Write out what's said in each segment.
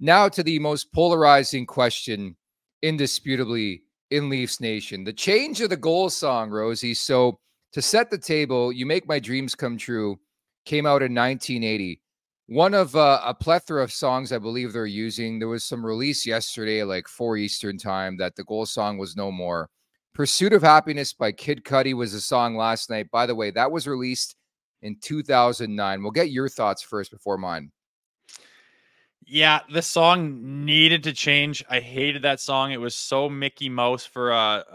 Now to the most polarizing question, indisputably, in Leafs Nation. The change of the goal song, Rosie. So to set the table, You Make My Dreams Come True came out in 1980. One of a plethora of songs I believe they're using. There was some release yesterday, like 4 Eastern time, that the goal song was no more. Pursuit of Happiness by Kid Cudi was a song last night. By the way, that was released in 2009. We'll get your thoughts first before mine. Yeah, the song needed to change. I hated that song. It was so Mickey Mouse for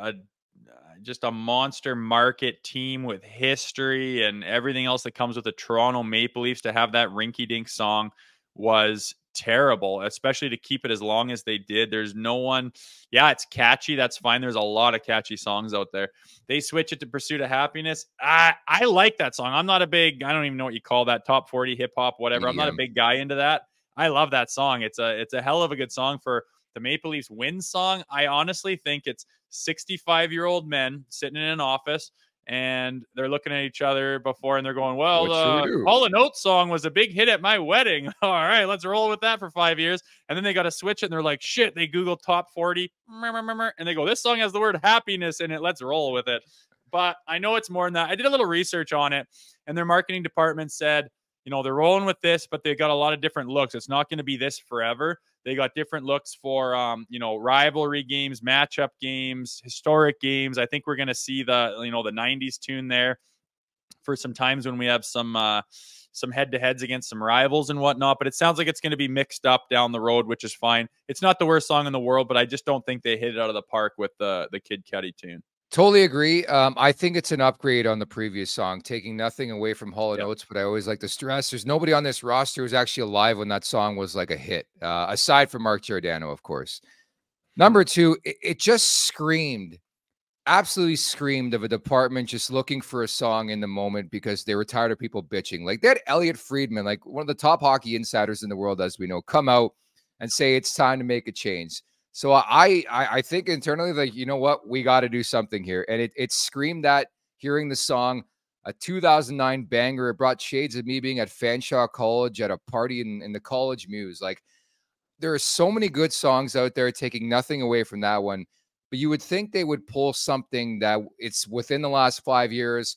just a monster market team with history and everything else that comes with the Toronto Maple Leafs. To have that rinky-dink song was terrible, especially to keep it as long as they did. There's no one. Yeah, it's catchy. That's fine. There's a lot of catchy songs out there. They switch it to Pursuit of Happiness. I like that song. I'm not a big, I don't even know what you call that, top 40 hip hop, whatever. I'm not a big guy into that. I love that song. It's a hell of a good song for the Maple Leafs win song. I honestly think it's 65-year-old men sitting in an office and they're looking at each other before and they're going, well, the Hall & Oates song was a big hit at my wedding. All right, let's roll with that for 5 years. And then they got to switch it and they're like, shit, they Google top 40 and they go, this song has the word happiness in it. Let's roll with it. But I know it's more than that. I did a little research on it and their marketing department said, you know, they're rolling with this, but they've got a lot of different looks. It's not going to be this forever. They got different looks for, you know, rivalry games, matchup games, historic games. I think we're going to see the 90s tune there for some times when we have some head-to-heads against some rivals and whatnot. But it sounds like it's going to be mixed up down the road, which is fine. It's not the worst song in the world, but I just don't think they hit it out of the park with the Kid Cudi tune. Totally agree. I think it's an upgrade on the previous song, taking nothing away from Hall & Oates, but I always like to stress there's nobody on this roster who's actually alive when that song was like a hit, aside from Mark Giordano, of course. Number two, it just screamed, absolutely screamed of a department just looking for a song in the moment because they were tired of people bitching. Like that Elliot Friedman, like one of the top hockey insiders in the world, as we know, come out and say it's time to make a change. So I think internally, like, you know what, we got to do something here. And it screamed that hearing the song, a 2009 banger. It brought shades of me being at Fanshawe College at a party in the College Muse. Like, there are so many good songs out there, taking nothing away from that one. But you would think they would pull something that it's within the last 5 years,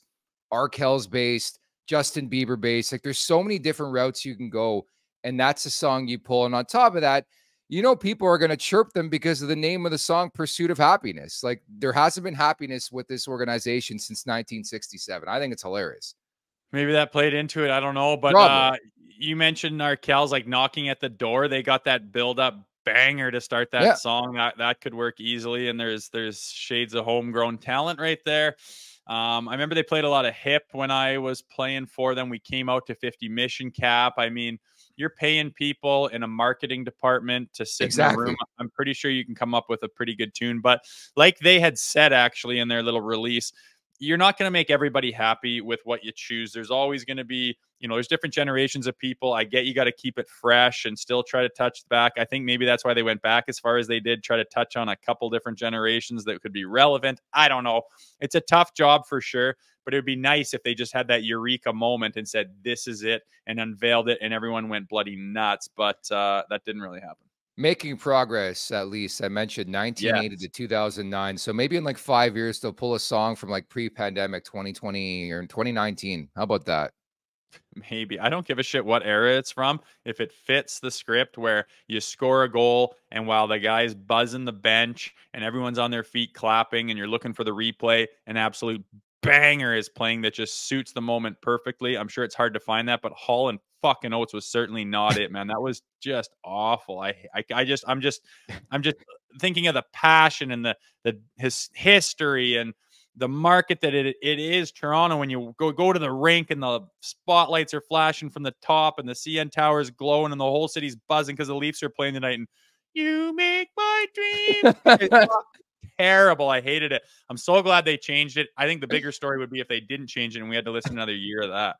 Arkells based, Justin Bieber based. Like, there's so many different routes you can go. And that's a song you pull. And on top of that, you know, people are going to chirp them because of the name of the song, Pursuit of Happiness. Like, there hasn't been happiness with this organization since 1967. I think it's hilarious. Maybe that played into it. I don't know. But you mentioned Arkells like knocking at the door. They got that build-up banger to start that song. That could work easily. And there's shades of homegrown talent right there. I remember they played a lot of hip when I was playing for them. We came out to 50 Mission Cap. I mean, you're paying people in a marketing department to sit in a room. I'm pretty sure you can come up with a pretty good tune. But like they had said, actually, in their little release, you're not going to make everybody happy with what you choose. There's always going to be, you know, there's different generations of people. I get you got to keep it fresh and still try to touch back. I think maybe that's why they went back as far as they did, try to touch on a couple different generations that could be relevant. I don't know. It's a tough job for sure, but it would be nice if they just had that eureka moment and said, this is it, and unveiled it, and everyone went bloody nuts. But that didn't really happen. Making progress, at least. I mentioned 1980 to 2009. So maybe in like 5 years, they'll pull a song from like pre-pandemic 2020 or in 2019. How about that? Maybe. I don't give a shit what era it's from. If it fits the script where you score a goal and while the guy's buzzing the bench and everyone's on their feet clapping and you're looking for the replay, an absolute banger is playing that just suits the moment perfectly. I'm sure it's hard to find that, but Hall & fucking Oates was certainly not it, man. That was just awful. I'm just thinking of the passion and his history and the market that it is Toronto. When you go to the rink and the spotlights are flashing from the top and the CN Tower is glowing and the whole city's buzzing because the Leafs are playing tonight and you make my dreams. It's terrible. I hated it. I'm so glad they changed it. I think the bigger story would be if they didn't change it and we had to listen to another year of that.